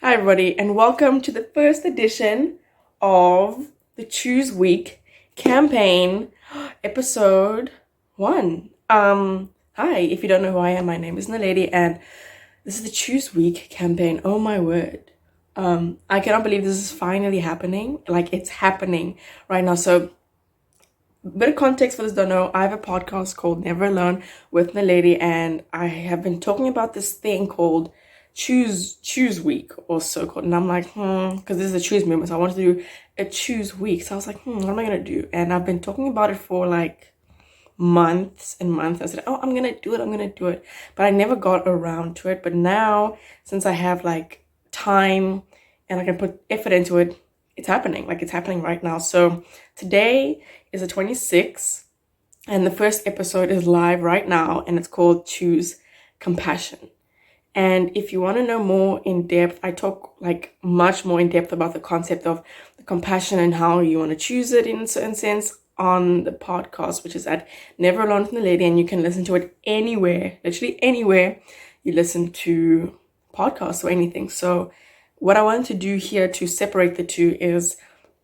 Hi, everybody, and welcome to the first edition of the Choose Week campaign, episode 1. Hi, if you don't know who I am, my name is Naledi, and this is the Choose Week campaign. Oh my word. I cannot believe this is finally happening. Like, it's happening right now. So, a bit of context for those who don't know, I have a podcast called Never Alone with Naledi, and I have been talking about this thing called choose week, or so called, and I'm like because this is a choose movement, so I wanted to do a choose week. So I was like, what am I gonna do? And I've been talking about it for like months and months. I said, oh, I'm gonna do it, but I never got around to it. But now, since I have like time and I can put effort into it, it's happening. Like, it's happening right now. So today is the 26th, and the first episode is live right now, and it's called Choose Compassion. And if you want to know more in depth, I talk like much more in depth about the concept of the compassion and how you want to choose it in a certain sense on the podcast, which is at Never Alone with Naledi, and you can listen to it anywhere, literally anywhere you listen to podcasts or anything. So what I want to do here to separate the two is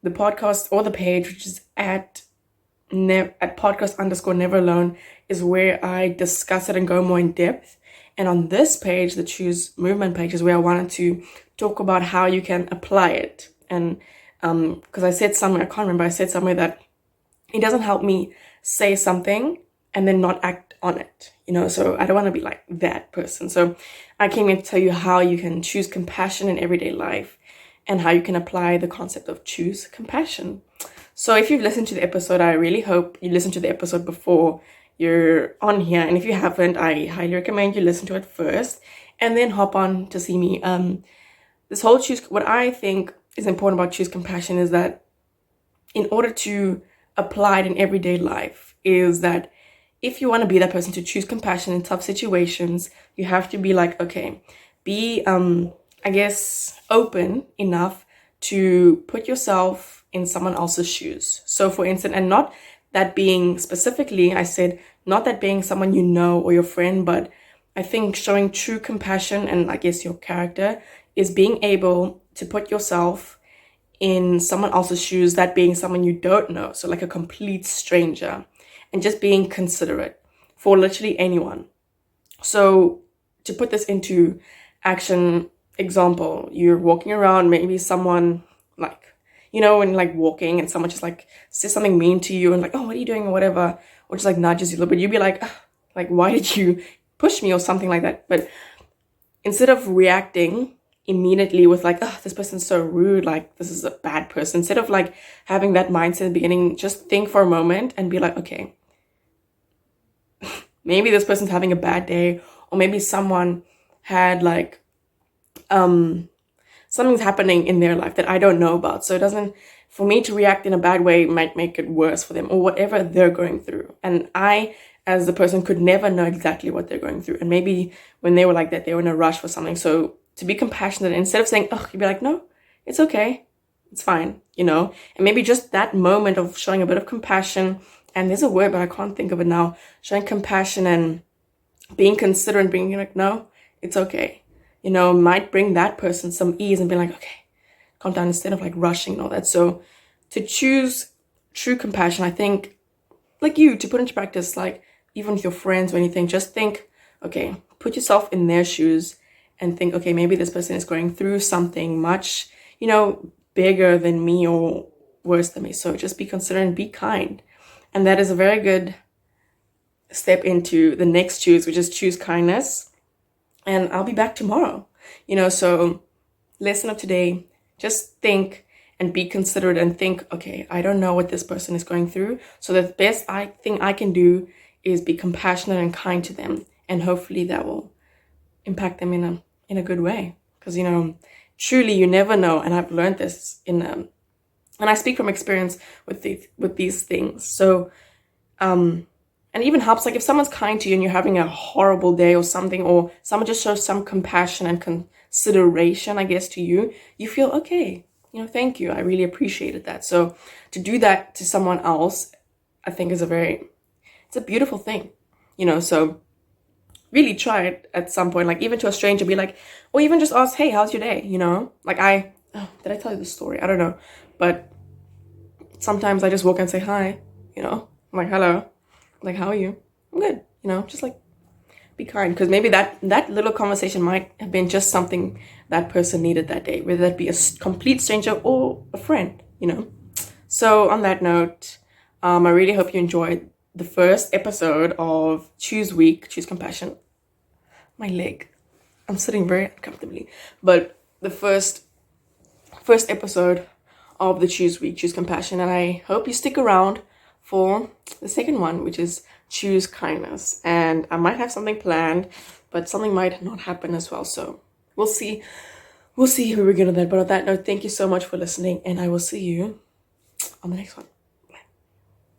the podcast or the page, which is at podcast_Never Alone, is where I discuss it and go more in depth. And on this page, the Choose Movement page, is where I wanted to talk about how you can apply it. And because I said somewhere, I can't remember, I said somewhere that it doesn't help me say something and then not act on it, so I don't want to be like that person. So I came here to tell you how you can choose compassion in everyday life and how you can apply the concept of choose compassion. So if you've listened to the episode, I really hope you listened to the episode before you're on here, and if you haven't, I highly recommend you listen to it first and then hop on to see me. This whole what I think is important about choose compassion is that in order to apply it in everyday life, is that if you want to be that person to choose compassion in tough situations, you have to be like, okay, be I guess open enough to put yourself in someone else's shoes. So for instance, and not that being specifically, I said, not that being someone you know or your friend, but I think showing true compassion and I guess your character is being able to put yourself in someone else's shoes, that being someone you don't know, so like a complete stranger, and just being considerate for literally anyone. So to put this into action, example, you're walking around, maybe someone like, and like walking and someone just like says something mean to you and like, oh, what are you doing or whatever, or just like nudges you a little bit, you'd be like, why did you push me or something like that. But instead of reacting immediately with like, oh, this person's so rude, like this is a bad person, instead of like having that mindset in the beginning, just think for a moment and be like, okay, maybe this person's having a bad day, or maybe someone had like something's happening in their life that I don't know about. So it doesn't, for me to react in a bad way might make it worse for them or whatever they're going through. And I, as the person, could never know exactly what they're going through. And maybe when they were like that, they were in a rush for something. So to be compassionate, instead of saying, oh, you'd be like, no, it's okay, it's fine, and maybe just that moment of showing a bit of compassion, and there's a word, but I can't think of it now, showing compassion and being considerate, being like, no, it's okay, might bring that person some ease and be like, okay, calm down, instead of like rushing and all that. So to choose true compassion, I think, like to put into practice, like even with your friends or anything, just think, okay, put yourself in their shoes and think, okay, maybe this person is going through something much, bigger than me or worse than me. So just be considerate and be kind. And that is a very good step into the next choose, which is choose kindness. And I'll be back tomorrow, so lesson of today, just think and be considerate and think, okay, I don't know what this person is going through. So the best thing I can do is be compassionate and kind to them. And hopefully that will impact them in a good way. Because, truly you never know. And I've learned this and I speak from experience with these things. So, and it even helps, like if someone's kind to you and you're having a horrible day or something, or someone just shows some compassion and consideration, I guess, to you, you feel, okay, thank you, I really appreciated that. So to do that to someone else, I think is it's a beautiful thing, so really try it at some point, like even to a stranger, be like, or even just ask, hey, how's your day? You know, like did I tell you the story? I don't know, but sometimes I just walk and say hi, you know, I'm like, hello, like, how are you? I'm good, you know, just like be kind, because maybe that little conversation might have been just something that person needed that day, whether that be a complete stranger or a friend, you know. So on that note, I really hope you enjoyed the first episode of Choose Week, Choose Compassion. My leg, I'm sitting very uncomfortably, but the first episode of the Choose Week, Choose Compassion, and I hope you stick around for the second one, which is Choose Kindness. And I might have something planned, but something might not happen as well. So we'll see. We'll see if we begin on that. But on that note, thank you so much for listening, and I will see you on the next one.